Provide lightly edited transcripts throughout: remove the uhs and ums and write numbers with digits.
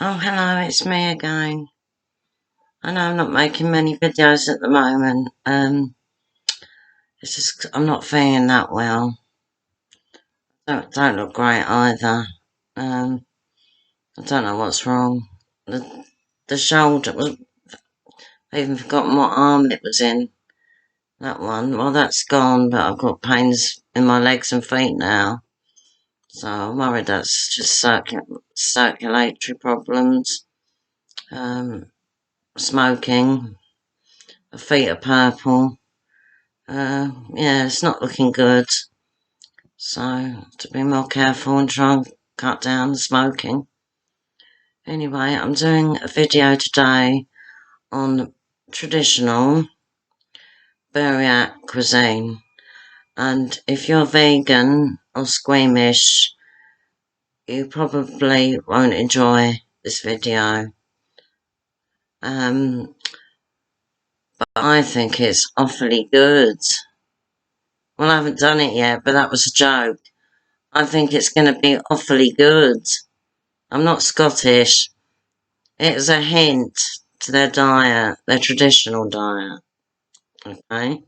Oh, hello, it's me again. I know I'm not making many videos at the moment. It's just I'm not feeling that well. Don't look great either. I don't know what's wrong. The shoulder was. I even forgotten what arm it was in. That one. Well, that's gone, but I've got pains in my legs and feet now. So I'm worried that's just circulatory problems. Smoking. My feet are purple. Yeah, it's not looking good. So, to be more careful and try and cut down the smoking. Anyway, I'm doing a video today on traditional Buryat cuisine. And if you're vegan or squeamish, you probably won't enjoy this video. But I think it's awfully good. Well, I haven't done it yet, but that was a joke. I think it's going to be awfully good. I'm not Scottish. It was a hint to their diet, their traditional diet. Okay?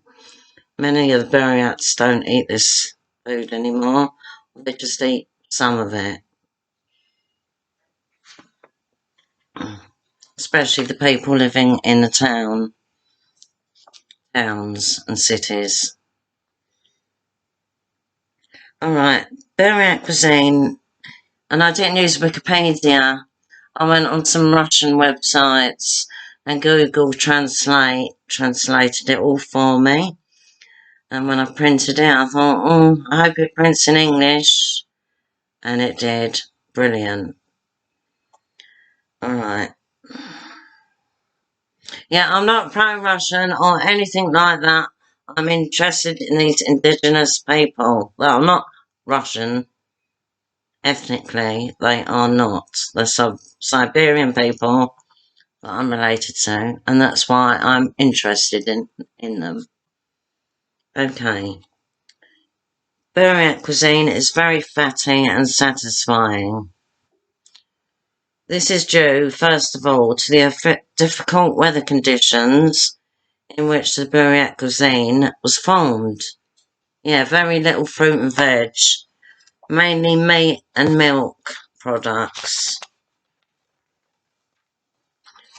Many of the Buryats don't eat this food anymore. They just eat some of it. Especially the people living in the towns and cities. Alright, Buryat cuisine. And I didn't use Wikipedia. I went on some Russian websites and Google translated it all for me. And when I printed it, I thought, I hope it prints in English. And it did. Brilliant. Alright. Yeah, I'm not pro-Russian or anything like that. I'm interested in these indigenous people. Well, I'm not Russian. Ethnically, they are not. They're Siberian people that I'm related to. And that's why I'm interested in them. Okay. Buryat cuisine is very fatty and satisfying. This is due, first of all, to the difficult weather conditions in which the Buryat cuisine was formed. Yeah, very little fruit and veg, mainly meat and milk products.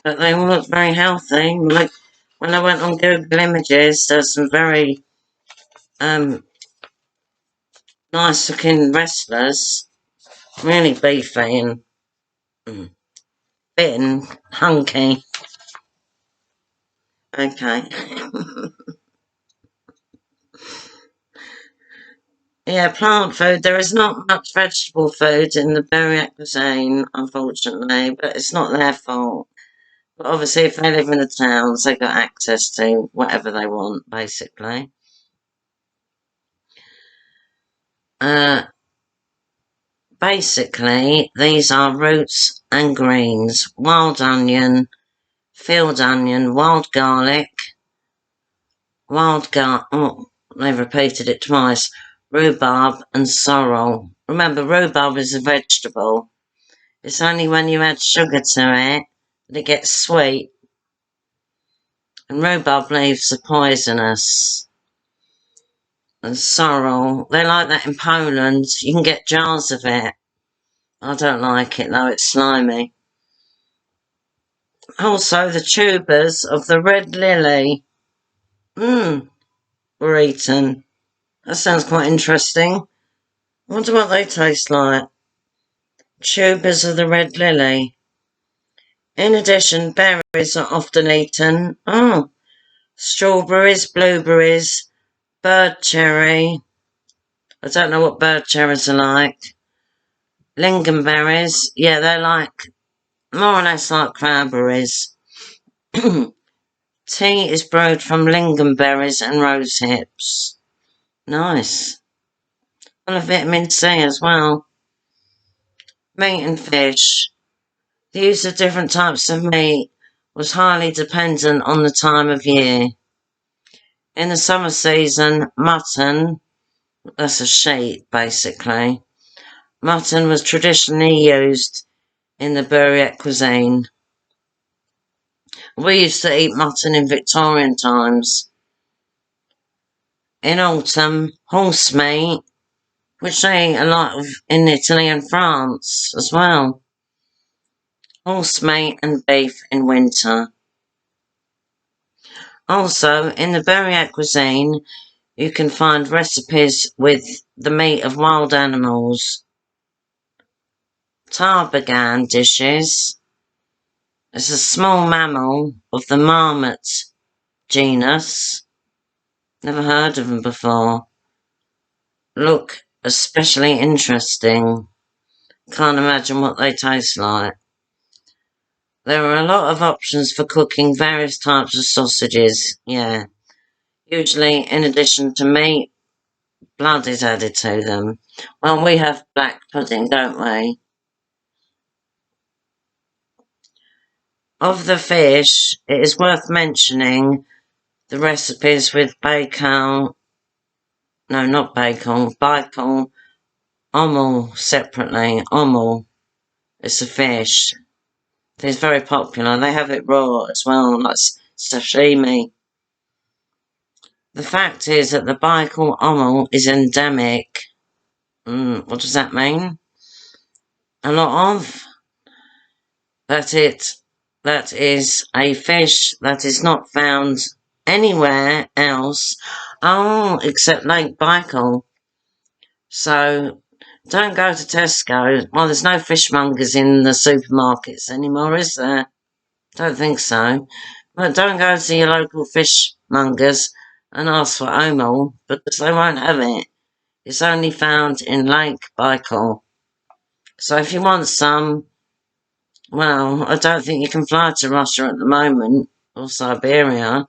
But they all look very healthy. Like, when I went on Google Images, there's some very nice looking wrestlers, really beefy and fit and hunky. Okay. Yeah, plant food. There is not much vegetable food in the Buryat cuisine, unfortunately, but it's not their fault. But obviously, if they live in the towns, they've got access to whatever they want, basically. Basically, these are roots and greens, wild onion, field onion, wild garlic, they've repeated it twice, rhubarb and sorrel. Remember, rhubarb is a vegetable. It's only when you add sugar to it that it gets sweet. And rhubarb leaves are poisonous. And sorrel, they like that in Poland. You can get jars of it. I don't like it though, it's slimy. Also, the tubers of the red lily. Were eaten. That sounds quite interesting. I wonder what they taste like. Tubers of the red lily. In addition, berries are often eaten. Strawberries, blueberries, bird cherry. I don't know what bird cherries are like. Lingonberries. Yeah, they're like, more or less like cranberries. Tea is brewed from lingonberries and rose hips. Nice. Full of vitamin C as well. Meat and fish. The use of different types of meat was highly dependent on the time of year. In the summer season, mutton, that's a sheep basically, mutton was traditionally used in the Buryat Cuisine. We used to eat mutton in Victorian times. In autumn, horse meat, which they eat a lot of in Italy and France as well. Horse meat and beef in winter. Also, in the Buryat Cuisine, you can find recipes with the meat of wild animals. Tarbagan dishes. It's a small mammal of the marmot genus. Never heard of them before. Look especially interesting. Can't imagine what they taste like. There are a lot of options for cooking various types of sausages, yeah. Usually, in addition to meat, blood is added to them. Well, we have black pudding, don't we? Of the fish, it is worth mentioning the recipes with bacon, no, not bacon, ommel separately. Ommel, it's a fish. It's very popular. They have it raw as well, like sashimi. The fact is that the Baikal ommel is endemic. What does that mean? A lot of. That is a fish that is not found anywhere else. Oh, except Lake Baikal. So don't go to Tesco. Well, there's no fishmongers in the supermarkets anymore, is there? Don't think so. But don't go to your local fishmongers and ask for omal because they won't have it. It's only found in Lake Baikal. So if you want some, well, I don't think you can fly to Russia at the moment, or Siberia.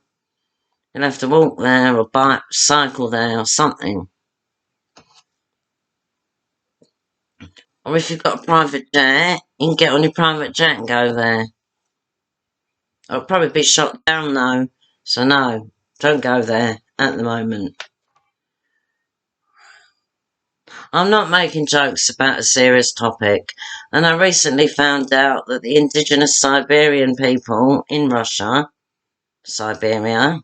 You'll have to walk there or cycle there or something. Or if you've got a private jet, you can get on your private jet and go there. It'll probably be shot down though, so no, don't go there at the moment. I'm not making jokes about a serious topic, and I recently found out that the indigenous Siberian people in Russia, Siberia,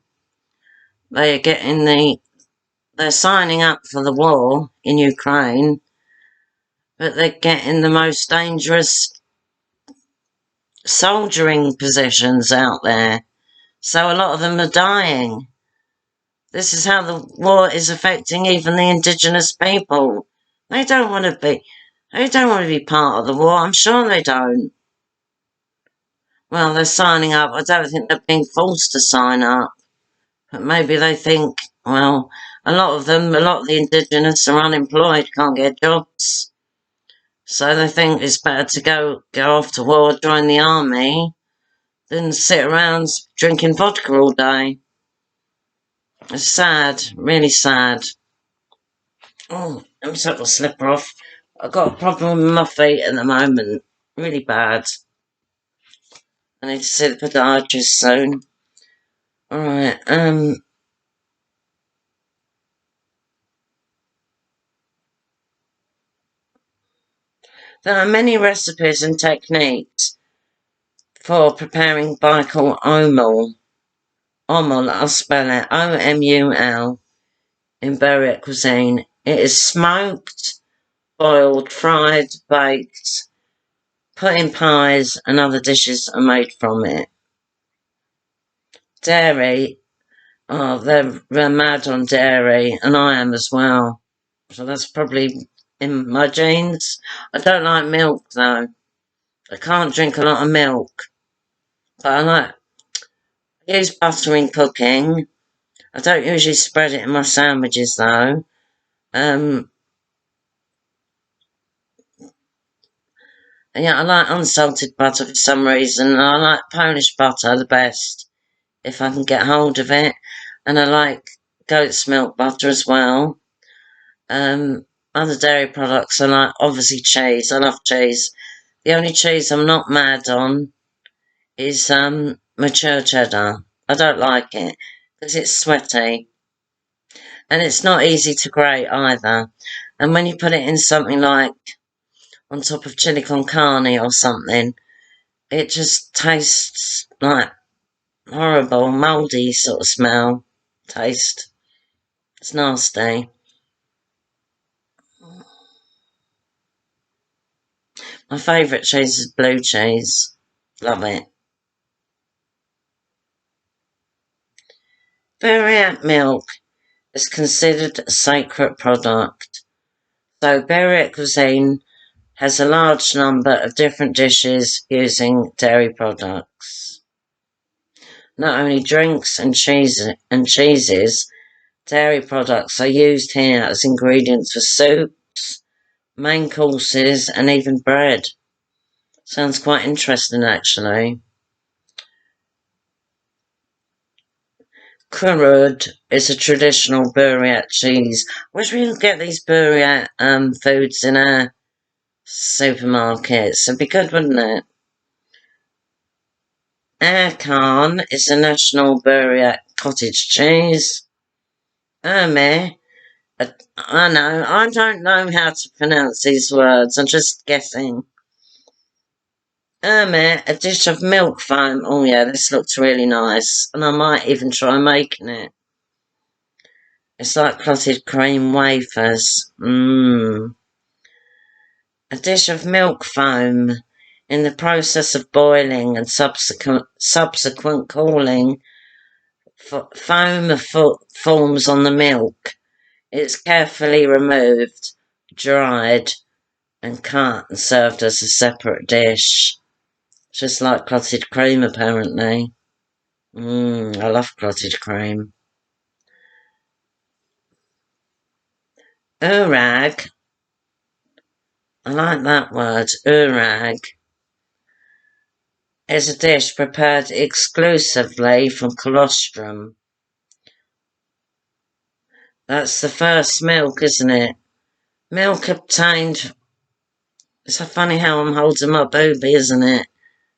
they're signing up for the war in Ukraine, but they're getting the most dangerous soldiering positions out there. So a lot of them are dying. This is how the war is affecting even the indigenous people. They don't want to be part of the war. I'm sure they don't. Well, they're signing up. I don't think they're being forced to sign up. But maybe they think, well, a lot of the indigenous are unemployed, can't get jobs. So they think it's better to go off to war, join the army, than sit around drinking vodka all day. It's sad, really sad. Oh, I'm sort of slipper off. I've got a problem with my feet at the moment. Really bad. I need to see the podiatrist soon. Alright, there are many recipes and techniques for preparing Baikal omal. Omal, I'll spell it, O-M-U-L, in Buryat Cuisine. It is smoked, boiled, fried, baked, put in pies, and other dishes are made from it. Dairy, oh, they're mad on dairy, and I am as well. So that's probably in my genes. I don't like milk, though. I can't drink a lot of milk. But I use butter in cooking. I don't usually spread it in my sandwiches, though. Yeah, I like unsalted butter for some reason. I like Polish butter the best, if I can get hold of it. And I like goat's milk butter as well. Other dairy products, I like, obviously, cheese. I love cheese. The only cheese I'm not mad on is mature cheddar. I don't like it because it's sweaty. And it's not easy to grate either. And when you put it in something like on top of chili con carne or something. It just tastes like horrible, mouldy sort of smell. Taste. It's nasty. My favourite cheese is blue cheese. Love it. Buryat milk is considered a sacred product. So Buryat Cuisine has a large number of different dishes using dairy products. Not only drinks and cheeses, dairy products are used here as ingredients for soups, main courses, and even bread. Sounds quite interesting, actually. Curd is a traditional Buryat cheese. Wish we could get these Buryat foods in our supermarkets. It'd be good, wouldn't it? Aircon is the national Buryat cottage cheese. Erme, I know, I don't know how to pronounce these words, I'm just guessing. Erme, a dish of milk foam. Oh yeah, this looks really nice, and I might even try making it. It's like clotted cream wafers. Mmm. A dish of milk foam. In the process of boiling and subsequent cooling, foam forms on the milk. It's carefully removed, dried, and cut and served as a separate dish. Just like clotted cream, apparently. I love clotted cream. Urag. I like that word, urag. Is a dish prepared exclusively from colostrum. That's the first milk, isn't it? Milk obtained. It's so funny how I'm holding my booby, isn't it?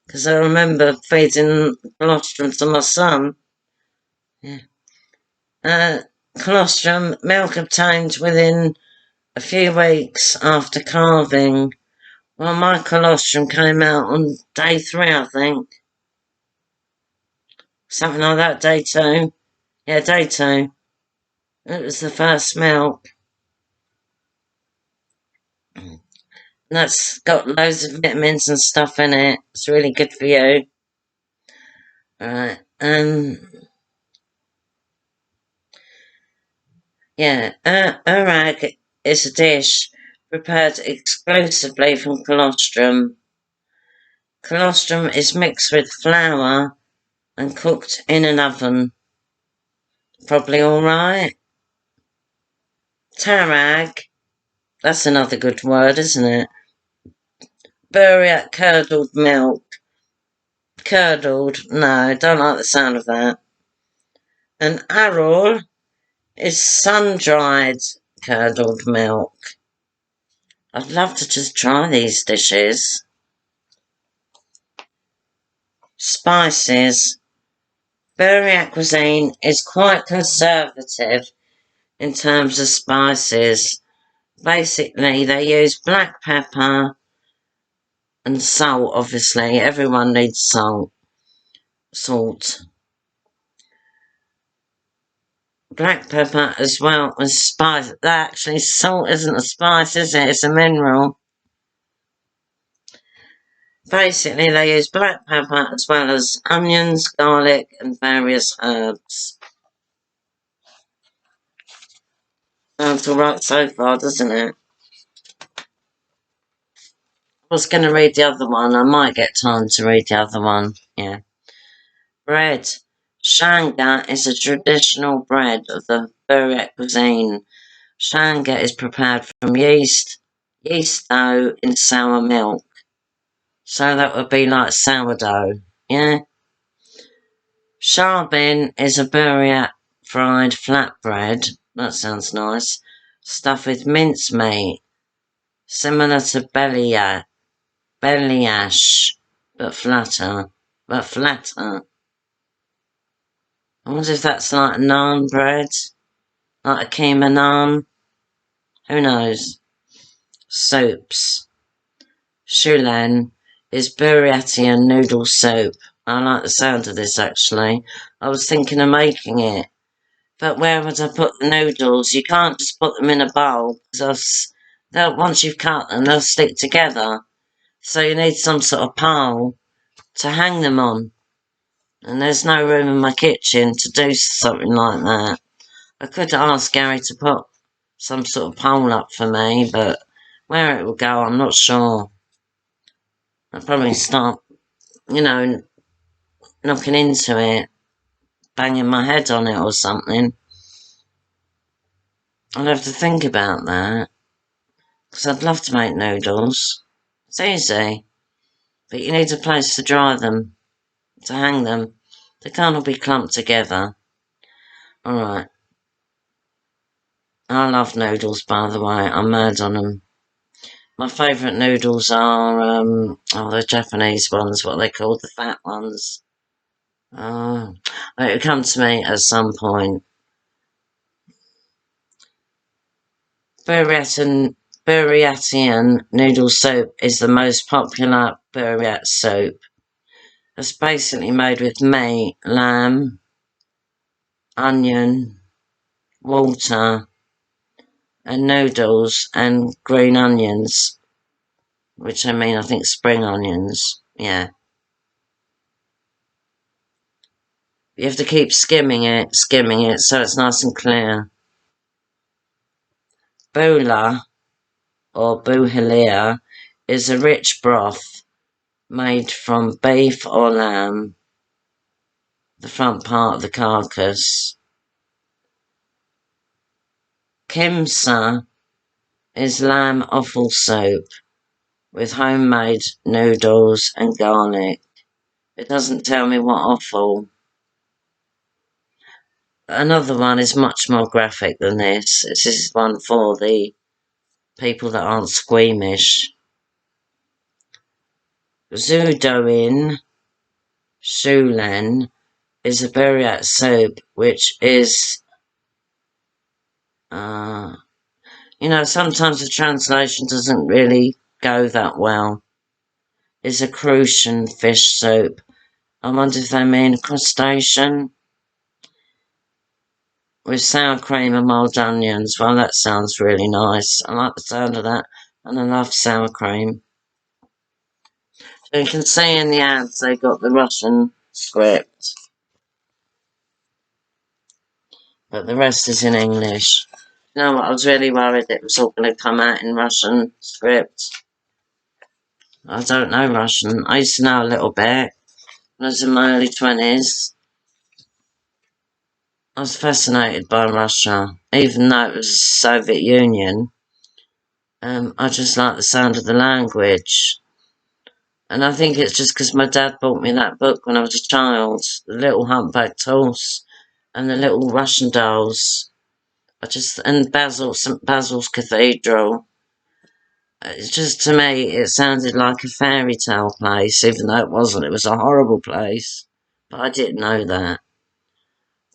Because I remember feeding colostrum to my son. Yeah. Colostrum, milk obtained within a few weeks after calving. Well, my colostrum came out on day 3, I think. Something like that, day 2. Yeah, day 2. It was the first milk. That's got loads of vitamins and stuff in it. It's really good for you. Alright, yeah, urag is a dish prepared exclusively from colostrum. Colostrum is mixed with flour and cooked in an oven. Probably alright. Tarag, that's another good word, isn't it? Buryat curdled milk. Curdled, no, don't like the sound of that. And arul is sun-dried curdled milk. I'd love to just try these dishes. Spices. Buryat Cuisine is quite conservative in terms of spices. Basically, they use black pepper and salt, obviously. Everyone needs salt. Black pepper as well as spice. Actually, salt isn't a spice, is it? It's a mineral. Basically, they use black pepper as well as onions, garlic, and various herbs. Sounds alright so far, doesn't it? I was going to read the other one. I might get time to read the other one. Yeah. Bread. Shanga is a traditional bread of the Buryat cuisine. Shanga is prepared from yeast dough in sour milk. So that would be like sourdough, yeah? Sharbin is a Buryat fried flatbread. That sounds nice. Stuffed with mincemeat. Similar to bellyash, but flatter. I wonder if that's like naan bread, like a keema naan. Who knows? Soups. Shulan is Buryatian noodle soup. I like the sound of this actually. I was thinking of making it. But where would I put the noodles? You can't just put them in a bowl because once you've cut them, they'll stick together. So you need some sort of pole to hang them on. And there's no room in my kitchen to do something like that. I could ask Gary to put some sort of pole up for me, but where it will go, I'm not sure. I'll probably start, knocking into it, banging my head on it or something. I'll have to think about that, because I'd love to make noodles. It's easy, but you need a place to dry them, to hang them. They can't all be clumped together. Alright. I love noodles, by the way. I'm mad on them. My favourite noodles are, the Japanese ones, what are they called? The fat ones. It'll come to me at some point. Buryatian noodle soup is the most popular Buryat soup. It's basically made with meat, lamb, onion, water, and noodles and green onions, which I think spring onions. Yeah. You have to keep skimming it, so it's nice and clear. Bula, or buhilia, is a rich broth made from beef or lamb, the front part of the carcass. Kimsa is lamb offal soup with homemade noodles and garlic. It doesn't tell me what offal. Another one is much more graphic than this. This is one for the people that aren't squeamish. Zudoin Shulen is a Buryat soup, which is, sometimes the translation doesn't really go that well. It's a crucian fish soup. I wonder if they mean crustacean. With sour cream and mulled onions. Well, that sounds really nice. I like the sound of that, and I love sour cream. So you can see in the ads they got the Russian script, but the rest is in English. You know what, I was really worried it was all going to come out in Russian script. I don't know Russian. I used to know a little bit when I was in my early 20s. I was fascinated by Russia, even though it was the Soviet Union. I just like the sound of the language. And I think it's just because my dad bought me that book when I was a child, The Little Humpbacked Horse and the Little Russian Dolls. And St. Basil's Cathedral. It's just, to me, it sounded like a fairy tale place, even though it wasn't. It was a horrible place. But I didn't know that.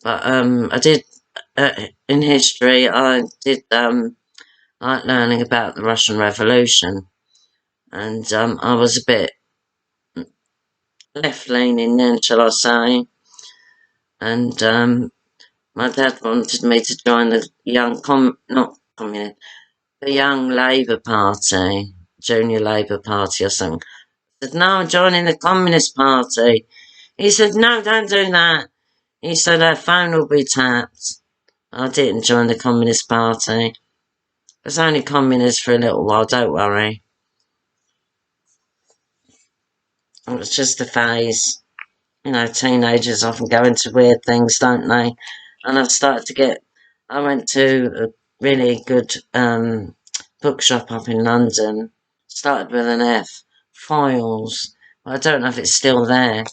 But I did, in history, I did like learning about the Russian Revolution. And I was a bit left-leaning then, shall I say. And my dad wanted me to join the the Young Labour Party, Junior Labour Party or something. I said, no, I'm joining the Communist Party. He said, no, don't do that. He said, our phone will be tapped. I didn't join the Communist Party. I was only communist for a little while, don't worry. It was just a phase. Teenagers often go into weird things, don't they? And I went to a really good bookshop up in London, started with an F, Files. I don't know if it's still there.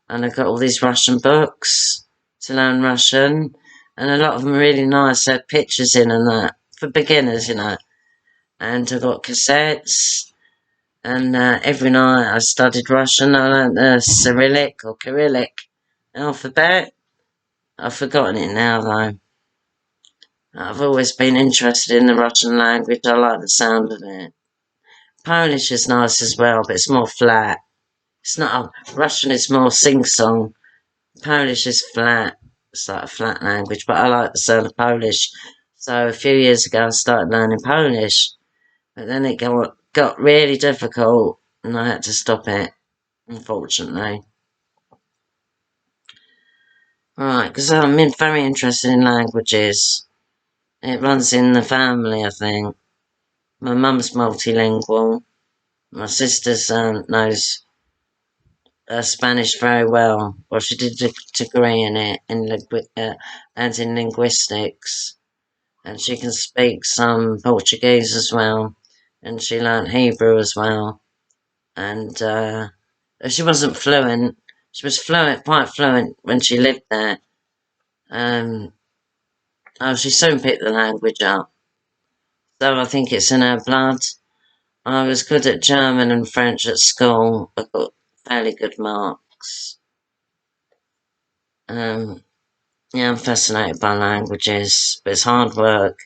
And I got all these Russian books to learn Russian, and a lot of them are really nice. They had pictures in and that, for beginners, And I got cassettes, and every night I studied Russian. I learned the Cyrillic or Kyrillic alphabet. I've forgotten it now, though. I've always been interested in the Russian language. I like the sound of it. Polish is nice as well, but it's more flat. It's not Russian is more sing-song. Polish is flat. It's like a flat language, but I like the sound of Polish. So a few years ago I started learning Polish, but then it got really difficult and I had to stop it, unfortunately. Right, because I'm very interested in languages. It runs in the family, I think. My mum's multilingual. My sister knows Spanish very well. Well, she did a degree in it, and in linguistics. And she can speak some Portuguese as well. And she learnt Hebrew as well. And she wasn't fluent. She was fluent, quite fluent when she lived there. She soon picked the language up. So I think it's in her blood. I was good at German and French at school. I got fairly good marks. Yeah, I'm fascinated by languages, but it's hard work,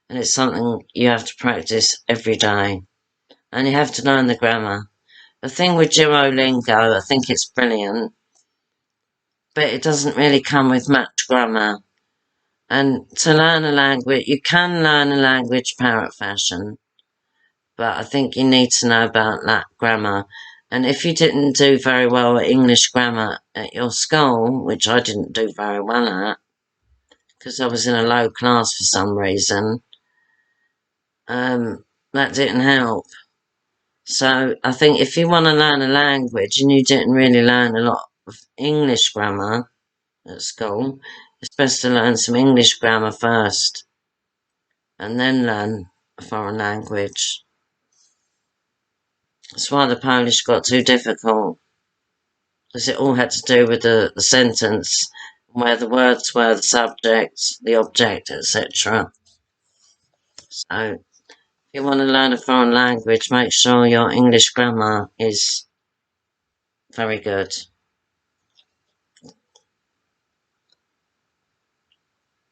and it's something you have to practice every day. And you have to learn the grammar. The thing with Duolingo, I think it's brilliant, but it doesn't really come with much grammar. And to learn a language, you can learn a language parrot fashion, but I think you need to know about that grammar. And if you didn't do very well at English grammar at your school, which I didn't do very well at, because I was in a low class for some reason, that didn't help. So I think if you want to learn a language and you didn't really learn a lot of English grammar at school, it's best to learn some English grammar first and then learn a foreign language. That's why the Polish got too difficult, because it all had to do with the sentence, where the words were, the subject, the object, etc. So if you want to learn a foreign language, make sure your English grammar is very good.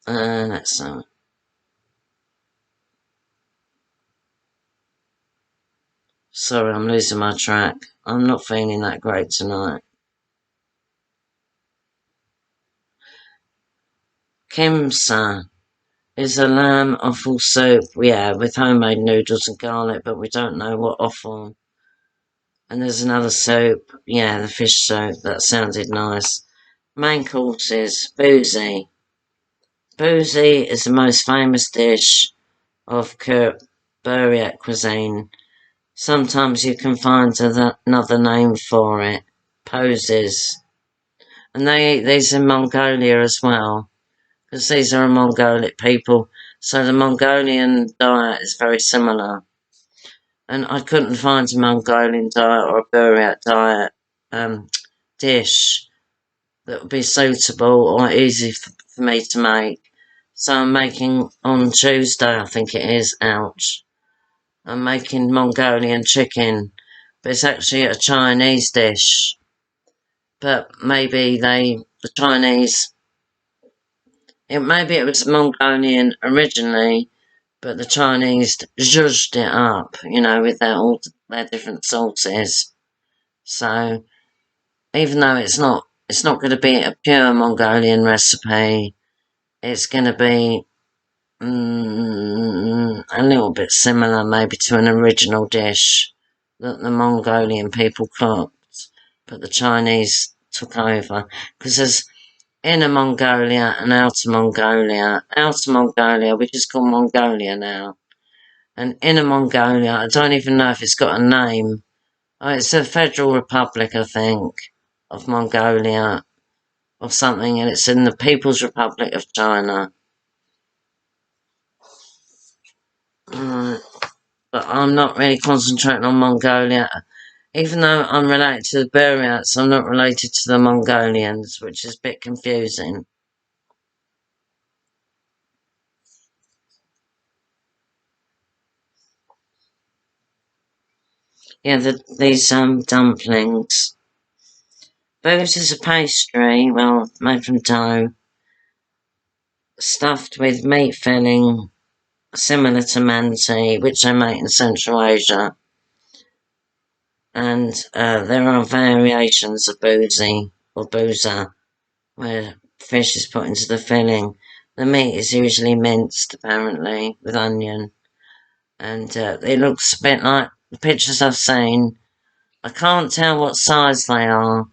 Let's see. Sorry, I'm losing my track. I'm not feeling that great tonight. Kimsa is a lamb offal soup, yeah, with homemade noodles and garlic, but we don't know what offal. And there's another soup, yeah, the fish soup, that sounded nice. Main courses, boozy. Boozy is the most famous dish of Buryat Cuisine. Sometimes you can find another name for it, poses. And they eat these in Mongolia as well, because these are a Mongolic people. So the Mongolian diet is very similar. And I couldn't find a Mongolian diet or a Buryat diet dish that would be suitable or easy for me to make. So I'm making on Tuesday, I think it is, ouch. I'm making Mongolian chicken, but it's actually a Chinese dish. But maybe the Chinese, maybe it was Mongolian originally, but the Chinese zhuzhed it up, with all their different sauces. So even though it's not going to be a pure Mongolian recipe, it's going to be a little bit similar maybe to an original dish that the Mongolian people cooked, but the Chinese took over, because there's Inner Mongolia and Outer Mongolia. Outer Mongolia, which is called Mongolia now, and Inner Mongolia, I don't even know if it's got a name. Oh, it's a federal republic, I think, of Mongolia or something, and it's in the People's Republic of China. But I'm not really concentrating on Mongolia. Even though I'm related to the Buryats, I'm not related to the Mongolians, which is a bit confusing. Yeah, these dumplings. Booze is a pastry, well, made from dough, stuffed with meat filling, similar to manti, which they make in Central Asia. And there are variations of boozy or boozer, where fish is put into the filling. The meat is usually minced, apparently, with onion. And it looks a bit like the pictures I've seen. I can't tell what size they are.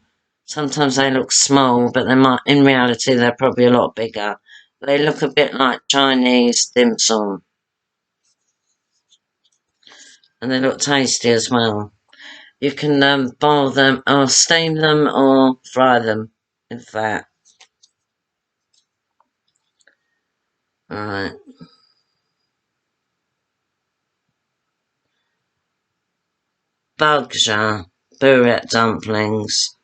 Sometimes they look small, but in reality, they're probably a lot bigger. They look a bit like Chinese dim sum. And they look tasty as well. You can boil them, or steam them, or fry them in fat. Alright. Bugja, Buryat dumplings.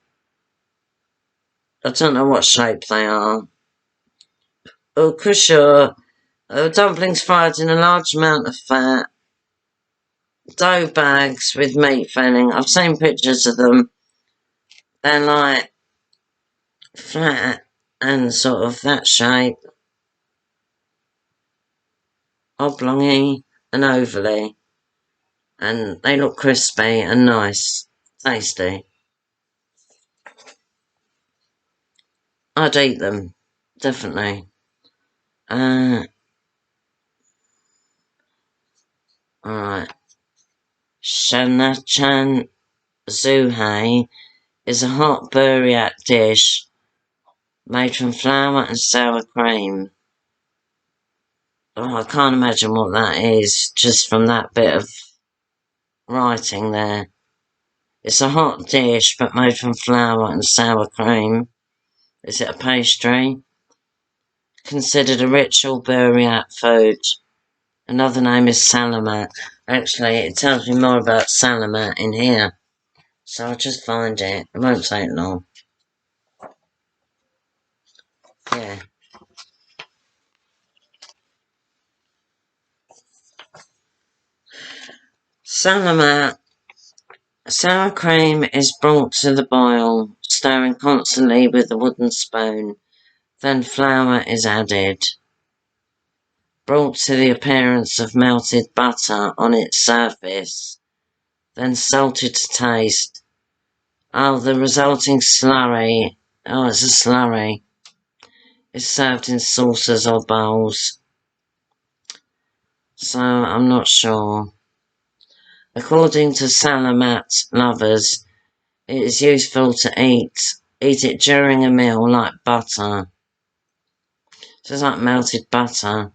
I don't know what shape they are. Oh, kushur. Dumplings fried in a large amount of fat. Dough bags with meat filling. I've seen pictures of them. They're like flat and sort of that shape. Oblongy and ovally. And they look crispy and nice. Tasty. I'd eat them. Definitely. Alright. Shanachan Zuhai is a hot Buryat dish made from flour and sour cream. Oh, I can't imagine what that is, just from that bit of writing there. It's a hot dish, but made from flour and sour cream. Is it a pastry? Considered a ritual Buryat food. Another name is salamat. Actually, it tells me more about salamat in here. So I'll just find it. It won't take long. Yeah. Salamat. Sour cream is brought to the boil, stirring constantly with a wooden spoon. Then flour is added. Brought to the appearance of melted butter on its surface. Then salted to taste. Oh, the resulting slurry. Oh, it's a slurry. Is served in saucers or bowls. So, I'm not sure. According to Salamat lovers, it is useful to eat it during a meal like butter. So it's like melted butter.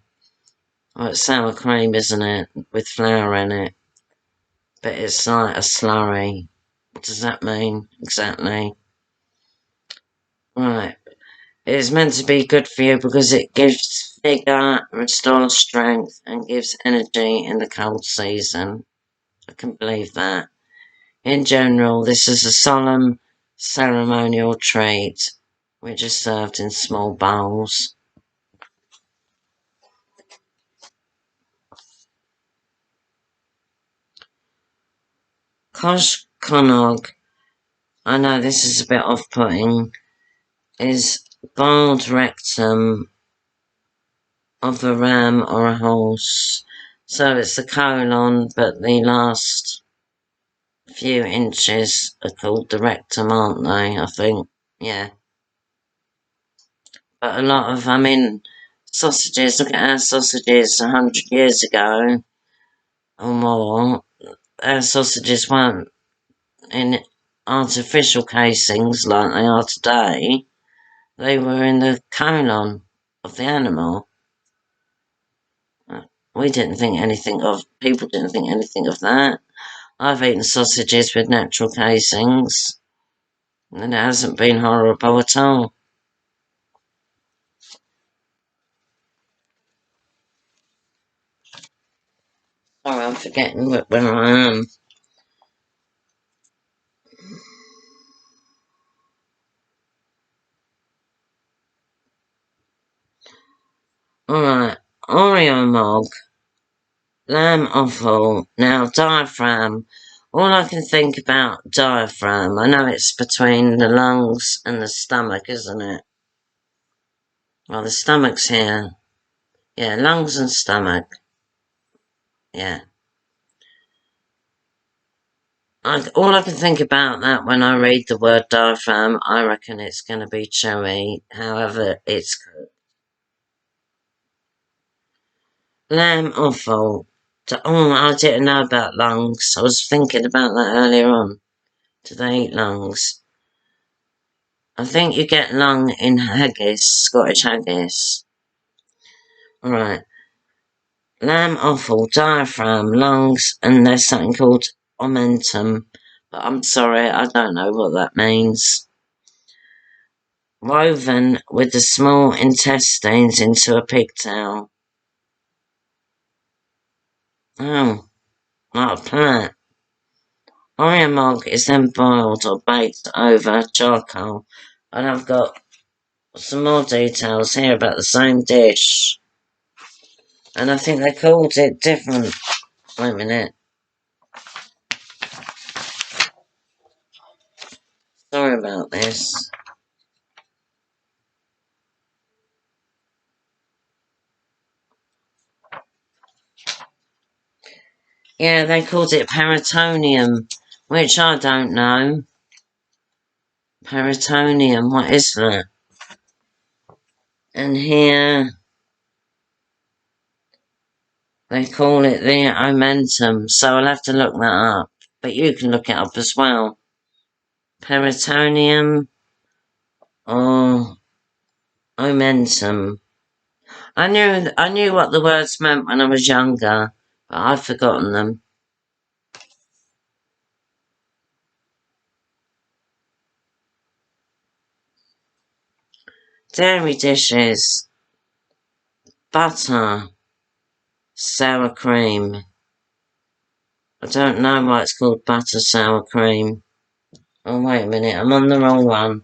Oh, it's sour cream, isn't it? With flour in it. But it's like a slurry. What does that mean exactly? Right. It is meant to be good for you because it gives vigour, restores strength, and gives energy in the cold season. I can believe that. In general, this is a solemn, ceremonial treat, which is served in small bowls. Koshkonog, I know this is a bit off-putting, is boiled rectum of a ram or a horse. So it's the colon, but the last few inches are called the rectum, aren't they? I think, yeah. But a lot of, sausages, look at our sausages 100 years ago or more. Our sausages weren't in artificial casings like they are today. They were in the colon of the animal. People didn't think anything of that. I've eaten sausages with natural casings, and it hasn't been horrible at all. Sorry, I'm forgetting where I am. Alright, Oreo mog, lamb offal, now diaphragm. All I can think about diaphragm, I know it's between the lungs and the stomach, isn't it? Well, the stomach's here. Yeah, lungs and stomach. Yeah. All I can think about that when I read the word diaphragm, I reckon it's going to be chewy, however it's cooked. Lamb offal. Oh, I didn't know about lungs. I was thinking about that earlier on. Do they eat lungs? I think you get lung in haggis, Scottish haggis. Alright. Lamb offal, diaphragm, lungs, and there's something called omentum. But I'm sorry, I don't know what that means. Woven with the small intestines into a pigtail. Oh, like a plait. Oyamog is then boiled or baked over charcoal. And I've got some more details here about the same dish. And I think they called it different. Wait a minute. Sorry about this. Yeah, they called it peritoneum, which I don't know. Peritoneum, what is that? And here they call it the omentum, so I'll have to look that up. But you can look it up as well. Peritoneum or omentum. I knew what the words meant when I was younger, but I've forgotten them. Dairy dishes. Butter. Sour cream. I don't know why it's called butter sour cream. Oh, wait a minute, I'm on the wrong one.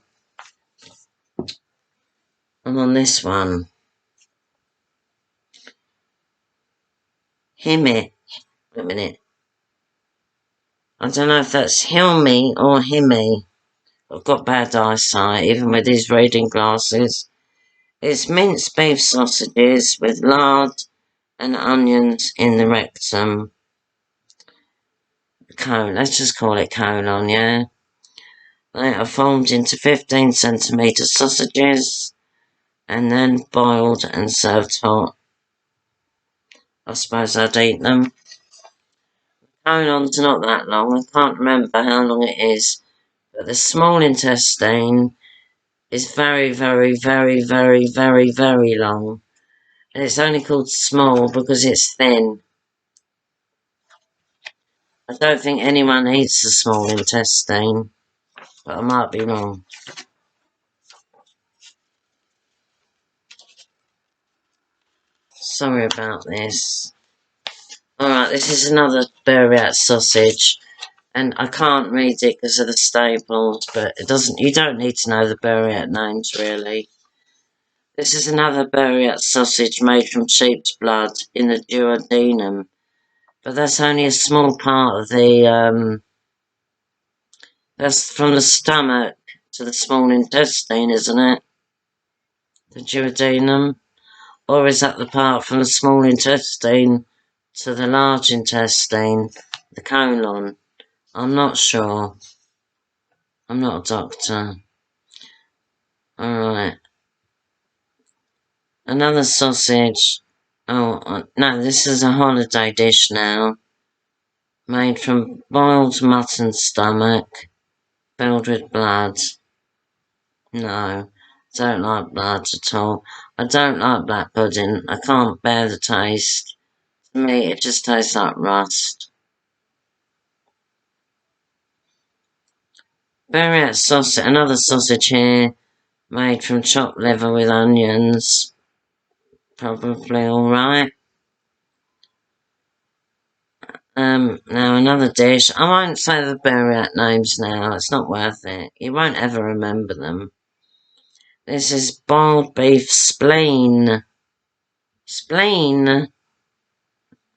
I'm on this one. Himi. Wait a minute. I don't know if that's Hilmi or Himi. I've got bad eyesight, even with these reading glasses. It's minced beef sausages with lard and onions in the rectum. Let's just call it colon, yeah? They are formed into 15cm sausages and then boiled and served hot. I suppose I'd eat them. Colon's not that long. I can't remember how long it is. But the small intestine is very, very, very, very, very, very long. And it's only called small because it's thin. I don't think anyone eats the small intestine, but I might be wrong. Sorry about this. Alright, this is another Buryat sausage, and I can't read it because of the staples, but you don't need to know the Buryat names really. This is another Buryat sausage made from sheep's blood in the duodenum, but that's only a small part of the, that's from the stomach to the small intestine, isn't it? The duodenum? Or is that the part from the small intestine to the large intestine, the colon? I'm not sure. I'm not a doctor. Alright. Another sausage. Oh, no, this is a holiday dish now. Made from boiled mutton stomach, filled with blood. No, don't like blood at all. I don't like black pudding. I can't bear the taste. To me, it just tastes like rust. Buryat sausage, another sausage here, made from chopped liver with onions. Probably alright. Now another dish. I won't say the Buryat names now, it's not worth it. You won't ever remember them. This is boiled beef spleen. Spleen?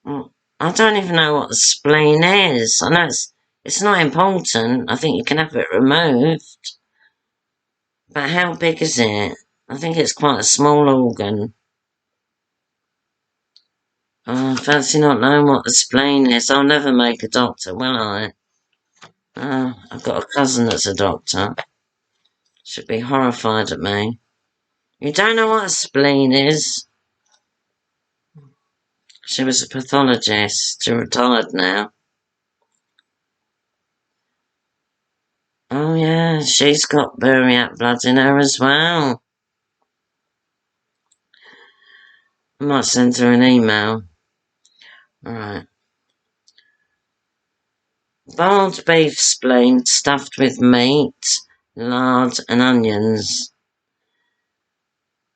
I don't even know what the spleen is. I know it's not important. I think you can have it removed. But how big is it? I think it's quite a small organ. I fancy not knowing what the spleen is. I'll never make a doctor, will I? I've got a cousin that's a doctor. She'd be horrified at me. You don't know what a spleen is? She was a pathologist. She's retired now. Oh yeah, she's got Buryat blood in her as well. I might send her an email. Alright. Boiled beef spleen stuffed with meat, lard and onions.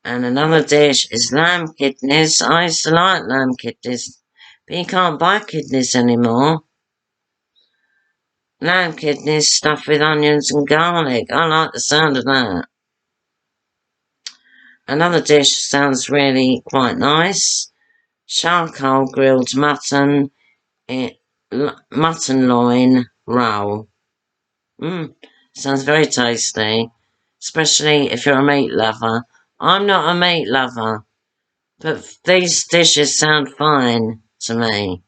And another dish is lamb kidneys. I used to like lamb kidneys, but you can't buy kidneys anymore. Lamb kidneys stuffed with onions and garlic. I like the sound of that. Another dish sounds really quite nice. Charcoal grilled mutton, mutton loin roll. Sounds very tasty, especially if you're a meat lover. I'm not a meat lover, but these dishes sound fine to me.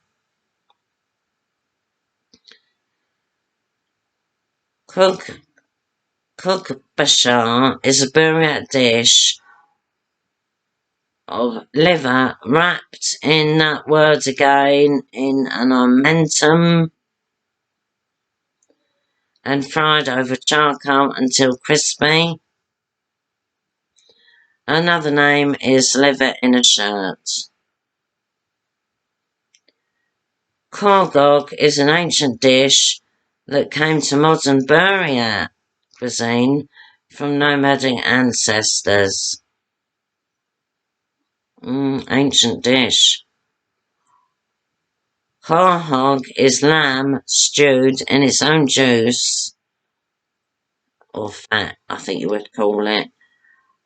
Cook bashar is a Buryat dish of liver wrapped in that word again in an omentum and fried over charcoal until crispy. Another name is liver in a shirt. Korgog is an ancient dish that came to modern Buryat cuisine from nomadic ancestors. Ancient dish. Korhog is lamb stewed in its own juice, or fat, I think you would call it,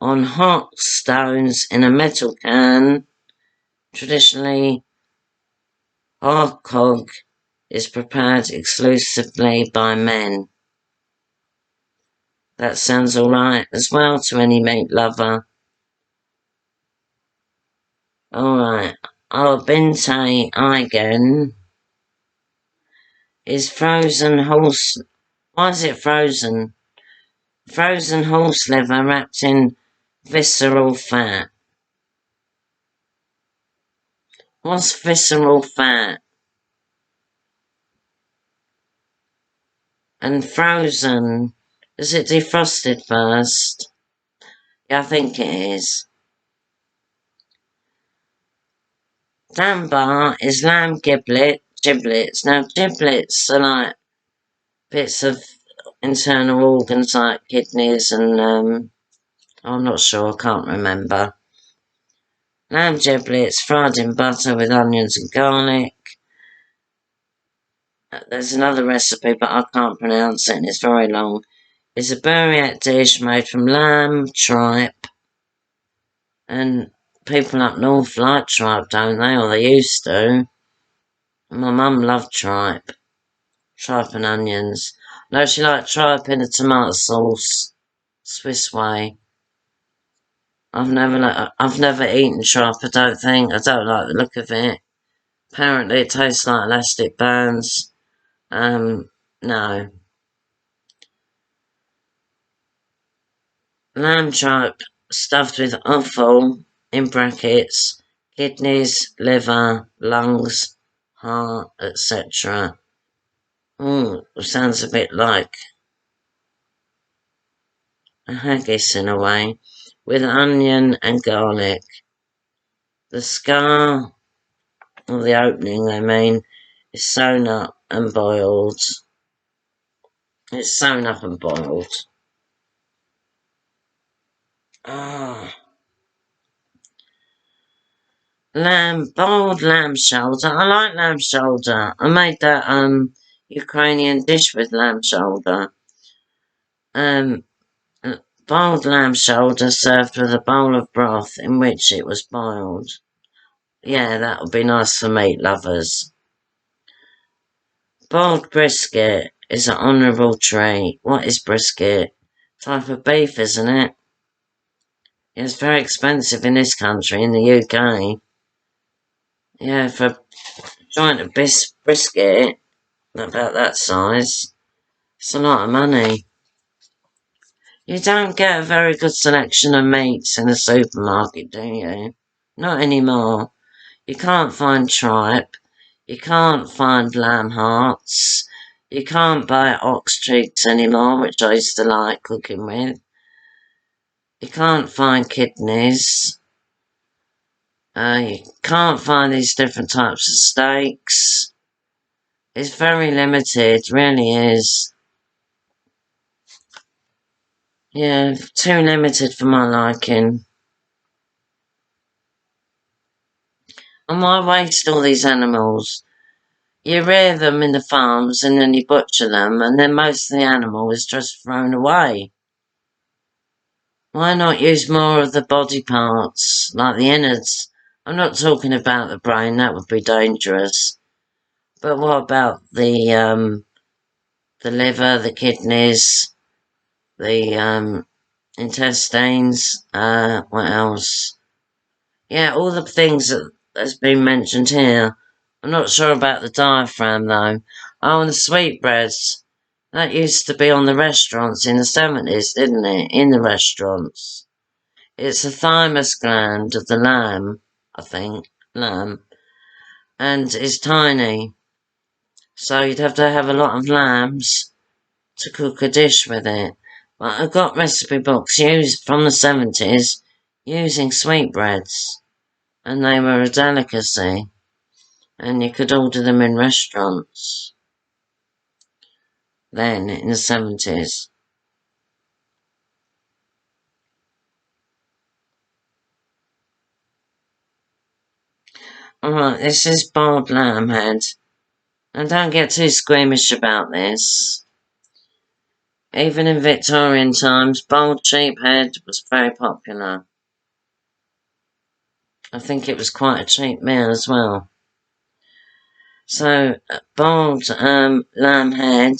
on hot stones in a metal can. Traditionally, Korhog is prepared exclusively by men. That sounds alright as well to any meat lover. Alright, our binte igen is frozen horse. Why is it frozen? Frozen horse liver wrapped in visceral fat. What's visceral fat? And frozen. Is it defrosted first? Yeah, I think it is. Dambar is lamb giblets. Now, giblets are like bits of internal organs like kidneys and, I'm not sure, I can't remember. Lamb giblets fried in butter with onions and garlic. There's another recipe, but I can't pronounce it and it's very long. It's a Buryat dish made from lamb, tripe, and people up north like tripe, don't they? Or they used to. My mum loved tripe and onions. No, she liked tripe in a tomato sauce, Swiss way. I've never eaten tripe, I don't think. I don't like the look of it. Apparently it tastes like elastic bands. No. Lamb tripe stuffed with offal, in brackets, kidneys, liver, lungs, heart, etc. Sounds a bit like a haggis in a way, with onion and garlic. The scar, or the opening I mean, is sewn up and boiled. It's sewn up and boiled. Boiled lamb shoulder. I like lamb shoulder. I made that Ukrainian dish with lamb shoulder. Boiled lamb shoulder served with a bowl of broth in which it was boiled. Yeah, that would be nice for meat lovers. Boiled brisket is an honourable treat. What is brisket? Type of beef, isn't it? It's very expensive in this country, in the UK. Yeah, for a joint of brisket, about that size, It's a lot of money. You don't get a very good selection of meats in a supermarket, do you? Not anymore. You can't find tripe. You can't find lamb hearts. You can't buy ox cheeks anymore, which I used to like cooking with. You can't find kidneys. You can't find these different types of steaks. It's very limited, really is. Yeah, too limited for my liking. And why waste all these animals? You rear them in the farms and then you butcher them and then most of the animal is just thrown away. Why not use more of the body parts, like the innards? I'm not talking about the brain, that would be dangerous. But what about the liver, the kidneys, the intestines, what else? Yeah, all the things that's been mentioned here. I'm not sure about the diaphragm though. Oh, and the sweetbreads. That used to be on the restaurants in the 70s, didn't it? In the restaurants. It's the thymus gland of the lamb, I think. Lamb. And it's tiny. So you'd have to have a lot of lambs to cook a dish with it. But I've got recipe books used from the 70s using sweetbreads. And they were a delicacy. And you could order them in restaurants. Then, in the 70s. Alright, this is boiled lamb head. And don't get too squeamish about this. Even in Victorian times, boiled sheephead was very popular. I think it was quite a cheap meal as well. So, boiled lamb head.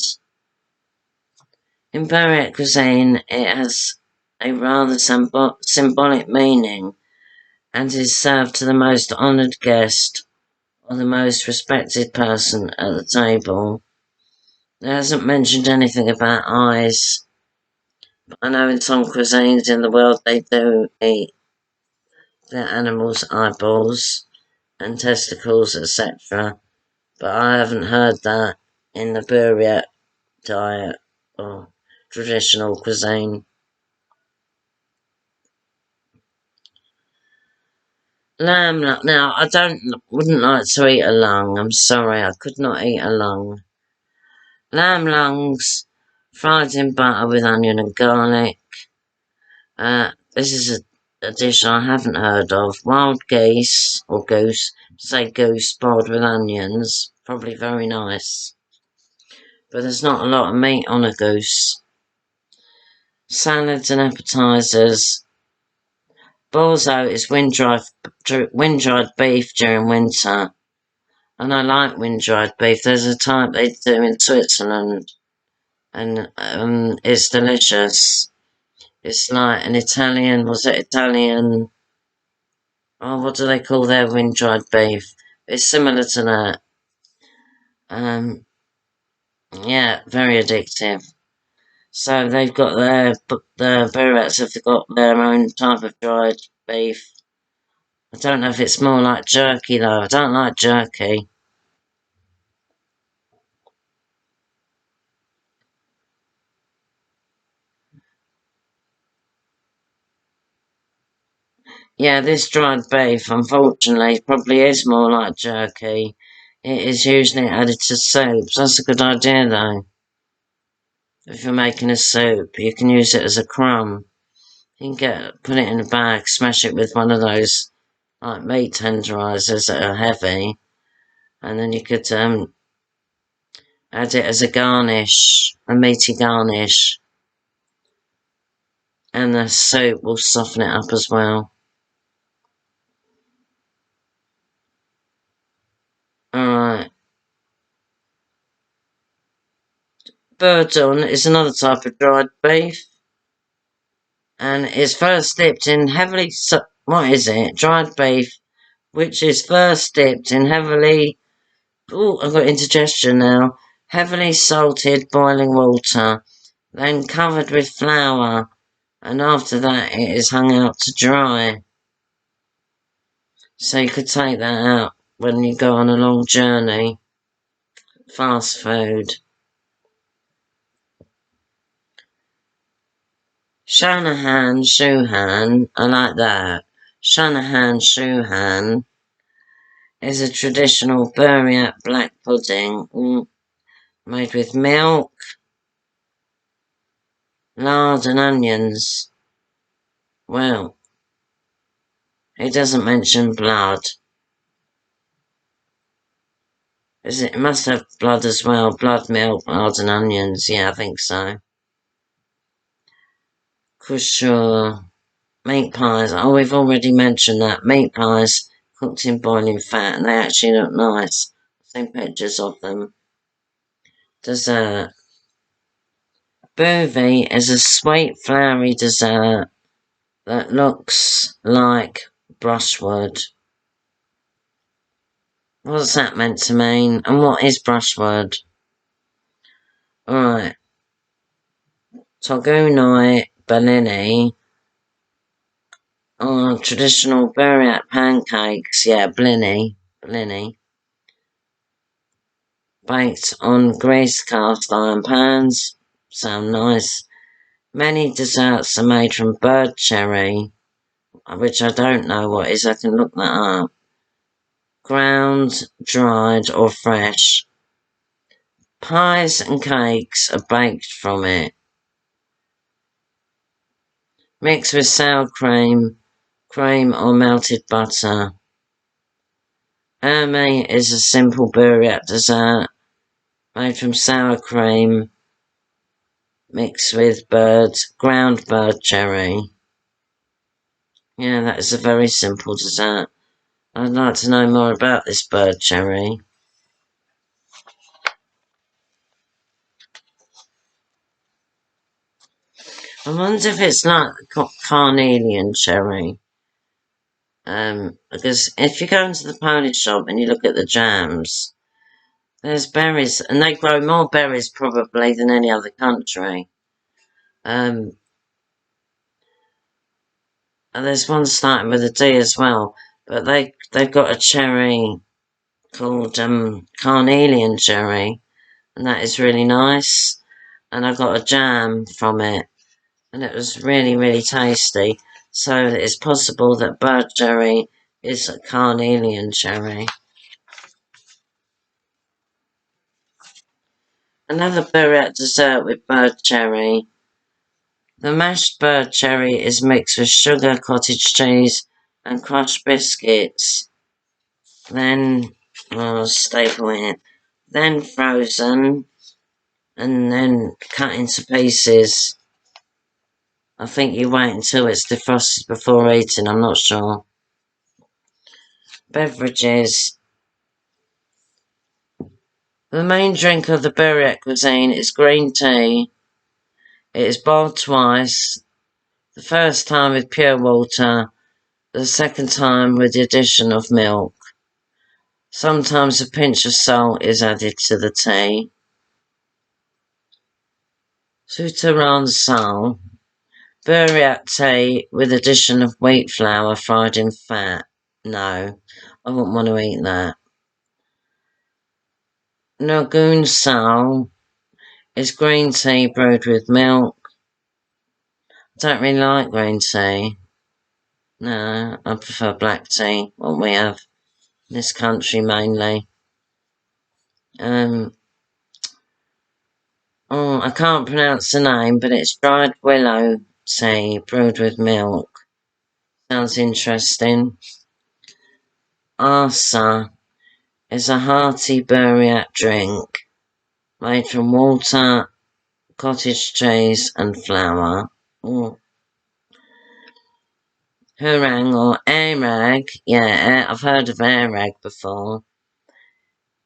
In Buryat Cuisine, it has a rather symbolic meaning and is served to the most honoured guest or the most respected person at the table. It hasn't mentioned anything about eyes. I know in some cuisines in the world they do eat their animals' eyeballs and testicles, etc. But I haven't heard that in the Buryat diet or traditional cuisine. Lamb, now I wouldn't like to eat a lung. I'm sorry, I could not eat a lung. Lamb lungs, fried in butter with onion and garlic. This is a dish I haven't heard of. Wild geese, or goose, say goose, boiled with onions. Probably very nice. But there's not a lot of meat on a goose. Salads and appetisers. Borzo is wind-dried beef during winter. And I like wind-dried beef. There's a type they do in Switzerland. And it's delicious. It's like an Italian, oh, what do they call their wind-dried beef? It's similar to that. Yeah, very addictive. So they've got the Buryats have got their own type of dried beef. I don't know if it's more like jerky though. I don't like jerky. Yeah, this dried beef, unfortunately, probably is more like jerky. It is usually added to soups. That's a good idea though. If you're making a soup, you can use it as a crumb. You can put it in a bag, smash it with one of those like meat tenderizers that are heavy, and then you could add it as a garnish, a meaty garnish, and the soup will soften it up as well. Alright. Bourdon is another type of dried beef, and it's first dipped in dried beef, which is first dipped in heavily, I've got indigestion now, Heavily salted boiling water, then covered with flour, and after that it is hung out to dry. So you could take that out when you go on a long journey. Fast food. Shanahan Shuhan, I like that. Shanahan Shuhan is a traditional Buryat black pudding made with milk, lard and onions. Well, it doesn't mention blood. It must have blood as well. Blood, milk, lard and onions. Yeah, I think so. Kushur. Meat pies. Oh, we've already mentioned that. Meat pies cooked in boiling fat, and they actually look nice. I've seen pictures of them. Dessert. Bouvie is a sweet, floury dessert that looks like brushwood. What's that meant to mean? And what is brushwood? Alright. Togunoi Bellini are traditional Buryat pancakes. Yeah, blini. Baked on greased cast iron pans. Sound nice. Many desserts are made from bird cherry, which I don't know what is. I can look that up. Ground, dried or fresh. Pies and cakes are baked from it. Mixed with sour cream or melted butter. Ermi is a simple Buryat dessert made from sour cream mixed with ground bird cherry. Yeah, that is a very simple dessert. I'd like to know more about this bird cherry. I wonder if it's like carnelian cherry. Because if you go into the Polish shop and you look at the jams, there's berries, and they grow more berries probably than any other country. And there's one starting with a D as well, but they've got a cherry called carnelian cherry, and that is really nice. And I got a jam from it, and it was really, really tasty. So it's possible that bird cherry is a carnelian cherry. Another Buryat dessert with bird cherry. The mashed bird cherry is mixed with sugar, cottage cheese, and crushed biscuits. Then, staple it. Then frozen, and then cut into pieces. I think you wait until it's defrosted before eating, I'm not sure. Beverages. The main drink of the Buryat cuisine is green tea. It is boiled twice. The first time with pure water, the second time with the addition of milk. Sometimes a pinch of salt is added to the tea. Souterrain sal. Buryat tea with addition of wheat flour fried in fat. No, I wouldn't want to eat that. Nogun sal is green tea brewed with milk. I don't really like green tea. No, I prefer black tea, what we have in this country mainly. I can't pronounce the name, but it's dried willow tea brewed with milk. Sounds interesting. Arsa is a hearty Buryat drink made from water, cottage cheese and flour. Hurang or airag, yeah, I've heard of airag before,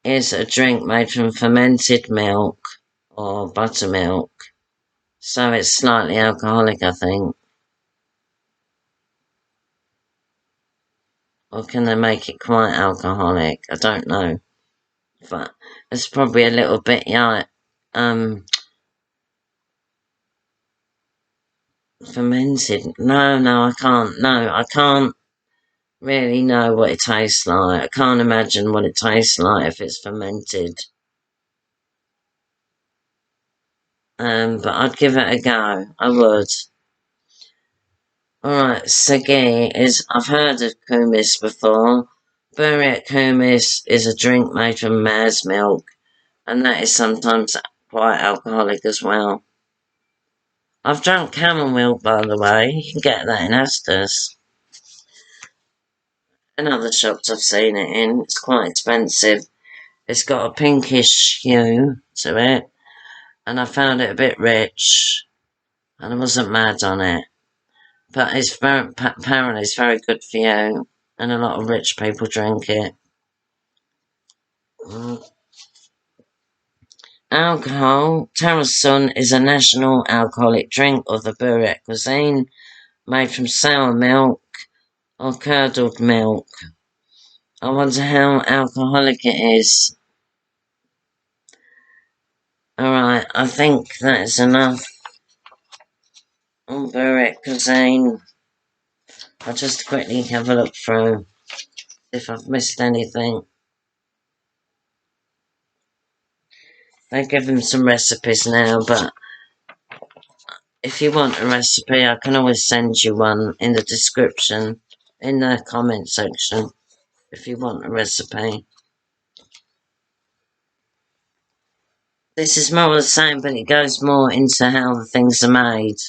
is a drink made from fermented milk or buttermilk. So it's slightly alcoholic, I think. Or can they make it quite alcoholic? I don't know. but it's probably a little bit, yeah, fermented. No, I can't. No, I can't really know what it tastes like. I can't imagine what it tastes like if it's fermented. But I'd give it a go. I would. Alright, sagi is, I've heard of kumis before. Buryat kumis is a drink made from mare's milk, and that is sometimes quite alcoholic as well. I've drunk camel milk, by the way. You can get that in Asda's. In other shops I've seen it in. It's quite expensive. It's got a pinkish hue to it, and I found it a bit rich, and I wasn't mad on it. But it's very, apparently it's very good for you, and a lot of rich people drink it. Alcohol. Tarasun is a national alcoholic drink of the Buryat cuisine, made from sour milk or curdled milk. I wonder how alcoholic it is. Alright, I think that is enough on Buryat cuisine. I'll just quickly have a look through if I've missed anything. They give them some recipes now, but if you want a recipe, I can always send you one in the description, in the comment section, if you want a recipe. This is more of the same, but it goes more into how the things are made.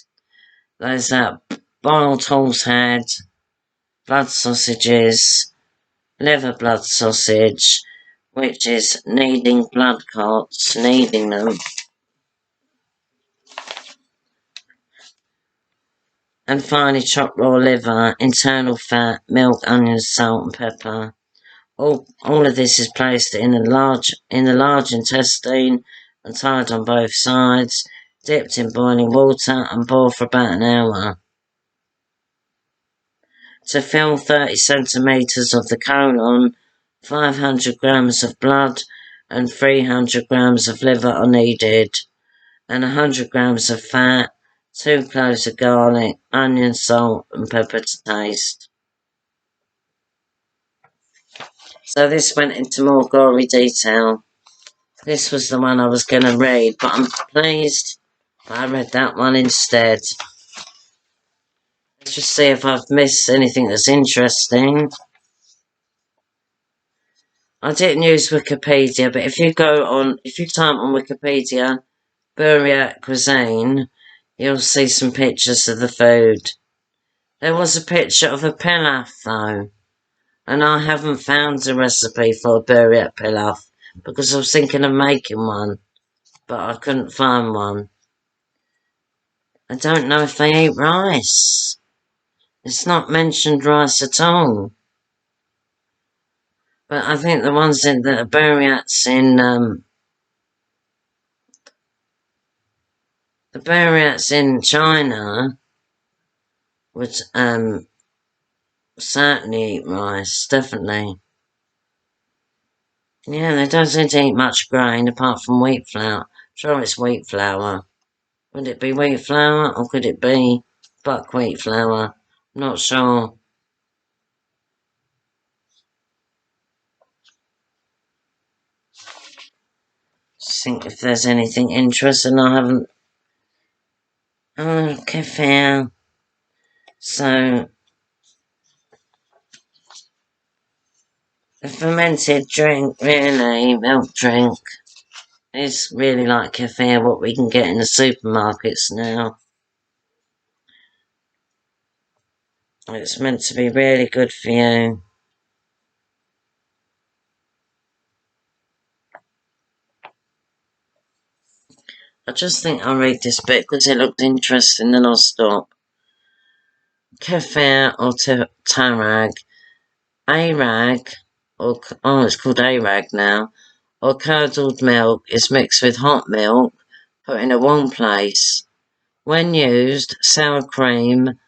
There's that boiled horse head, blood sausages, liver blood sausage, which is kneading blood clots, kneading them, and finely chopped raw liver, internal fat, milk, onions, salt and pepper. All of this is placed in the large intestine and tied on both sides, dipped in boiling water and boiled for about an hour. To fill 30 centimetres of the colon, 500 grams of blood and 300 grams of liver are needed, and 100 grams of fat, 2 cloves of garlic, onion, salt and pepper to taste. So this went into more gory detail. This was the one I was going to read, but I'm pleased I read that one instead. Let's just see if I've missed anything that's interesting. I didn't use Wikipedia, but if you type on Wikipedia, Buryat Cuisine, you'll see some pictures of the food. There was a picture of a pilaf, though, and I haven't found a recipe for a Buryat pilaf, because I was thinking of making one, but I couldn't find one. I don't know if they eat rice. It's not mentioned rice at all. But I think the ones in the Buryats in China would certainly eat rice, definitely. Yeah, they don't seem to eat much grain apart from wheat flour. I'm sure it's wheat flour. Would it be wheat flour or could it be buckwheat flour? I'm not sure. Just think if there's anything interesting. I haven't. Oh, kefir. So, the fermented drink, really, milk drink, is really like kefir, what we can get in the supermarkets now. It's meant to be really good for you. I just think I'll read this bit because it looked interesting, then I'll stop. Kefir or tarag, arag, it's called arag now, or curdled milk is mixed with hot milk, put in a warm place. When used, sour cream,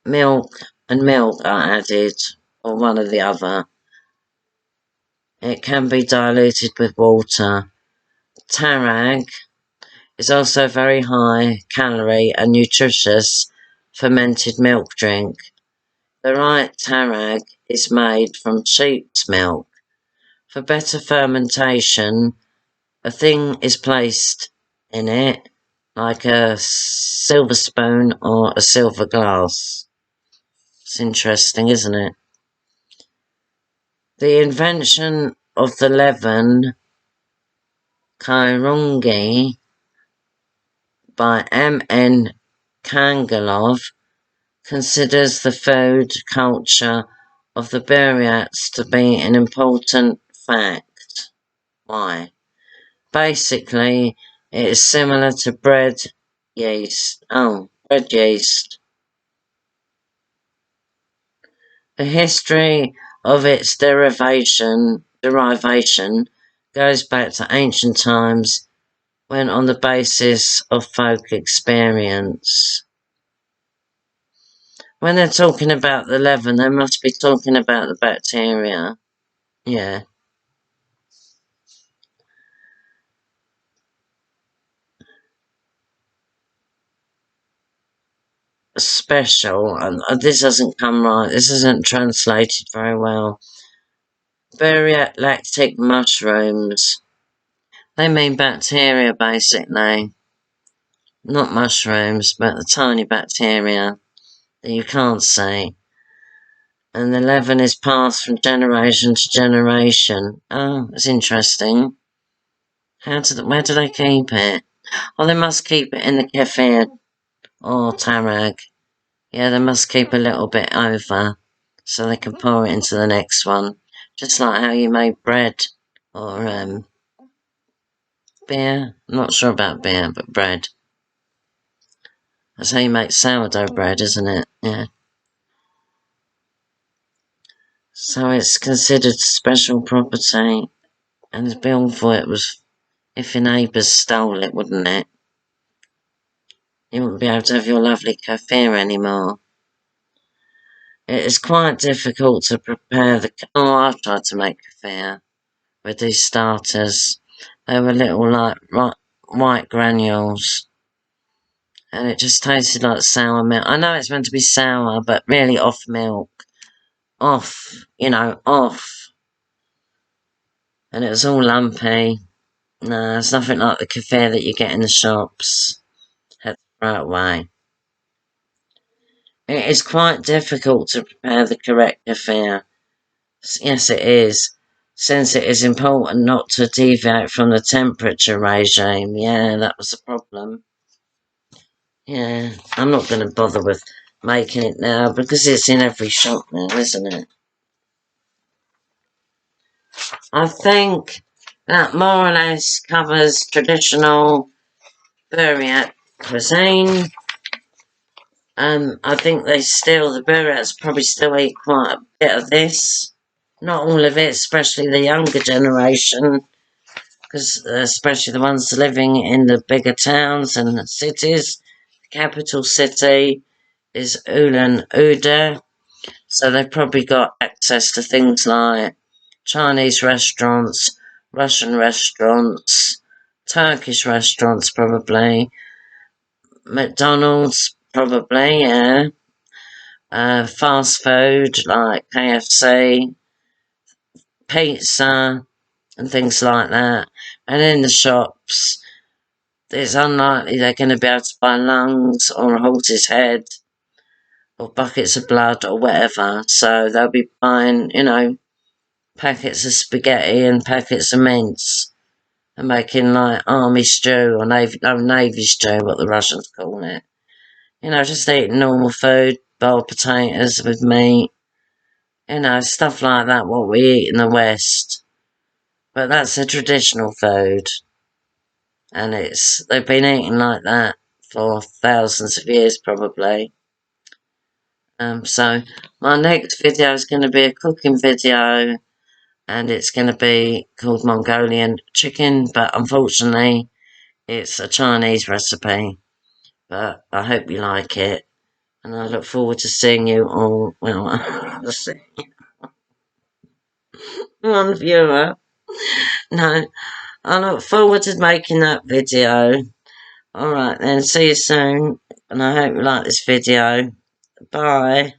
milk and milk are added, or one or the other. It can be diluted with water. Tarag is also a very high calorie and nutritious fermented milk drink. The right tarag is made from sheep's milk. For better fermentation, a thing is placed in it, like a silver spoon or a silver glass. It's interesting, isn't it? The invention of the leaven kairungi by M.N. Kangalov considers the food culture of the Buryats to be an important fact. Why? Basically, it is similar to bread yeast. Bread yeast. The history of its derivation goes back to ancient times when on the basis of folk experience. When they're talking about the leaven, they must be talking about the bacteria. Yeah. Special, and this doesn't come right. This isn't translated very well. Buryat lactic mushrooms. They mean bacteria, basically. Not mushrooms, but the tiny bacteria that you can't see. And the leaven is passed from generation to generation. Oh, that's interesting. Where do they keep it? Oh, they must keep it in the kefir or tarag. Yeah, they must keep a little bit over so they can pour it into the next one. Just like how you make bread or beer. I'm not sure about beer, but bread. That's how you make sourdough bread, isn't it? Yeah. So it's considered special property, and the bill for it was if your neighbours stole it, wouldn't it? You wouldn't be able to have your lovely kefir anymore. It is quite difficult to prepare the... Oh, I've tried to make kefir with these starters. They were little, like, white granules. And it just tasted like sour milk. I know it's meant to be sour, but really off milk. Off. And it was all lumpy. No, it's nothing like the kefir that you get in the shops. Had to throw it away. It is quite difficult to prepare the correct kefir. Yes, it is. Since it is important not to deviate from the temperature regime. Yeah, that was the problem. Yeah, I'm not going to bother with making it now because it's in every shop now, isn't it? I think that more or less covers traditional Buryat cuisine. I think the Buryats probably still eat quite a bit of this. Not all of it, especially the younger generation, because especially the ones living in the bigger towns and the cities. The capital city is Ulan Ude, so they've probably got access to things like Chinese restaurants, Russian restaurants, Turkish restaurants probably, McDonald's probably, yeah. Fast food like KFC, pizza, and things like that. And in the shops, it's unlikely they're going to be able to buy lungs or a horse's head or buckets of blood or whatever. So they'll be buying, packets of spaghetti and packets of mince and making like army stew or navy stew, what the Russians call it. Just eating normal food, boiled potatoes with meat, stuff like that, what we eat in the West. But that's a traditional food. And they've been eating like that for thousands of years probably. So my next video is going to be a cooking video, and it's going to be called Mongolian chicken, but unfortunately it's a Chinese recipe. But I hope you like it, and I look forward to seeing you all, one viewer. No, I look forward to making that video. Alright then, see you soon. And I hope you like this video. Bye.